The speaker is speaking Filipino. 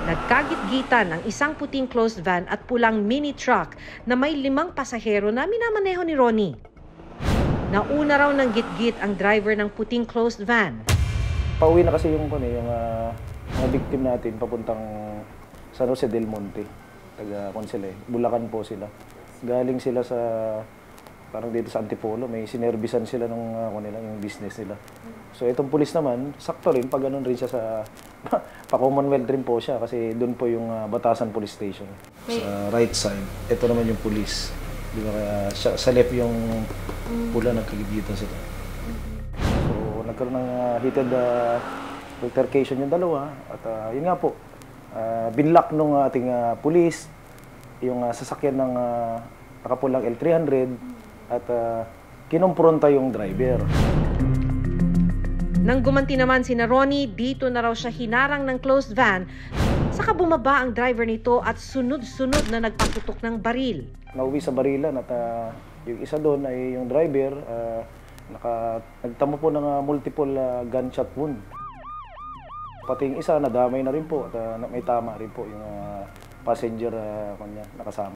Nagkagit-gitan ang isang puting closed van at pulang mini truck na may 5 pasahero na minamaneho ni Ronnie. Nauna raw ng git-git ang driver ng puting closed van. Pauwi na kasi yung mga victim natin papuntang San Jose del Monte, taga Consele, Bulacan po sila. Galing sila sa parang dito sa Antipolo, may sinerbisan sila ng yung business nila. So itong pulis naman, sakto rin, pag ganun rin siya sa pa-Commonwealth rin po siya kasi doon po yung Batasan Police Station. Sa right side, ito naman yung pulis. Di ba kaya sa left yung pula nagkagigita sila. So nagkaroon ng heated altercation yung dalawa at yun nga po, binlock nung ating pulis yung sasakyan ng nakapulang L300 at kinompronta yung driver. Nang gumanti naman si Ronnie, dito na raw siya hinarang ng closed van, saka bumaba ang driver nito at sunod-sunod na nagpaputok ng baril. Nauwi sa barilan at yung isa doon ay yung driver, nagtamo po ng multiple gunshot wound. Pati yung isa nadamay na rin po at may tama rin po yung passenger nakasama.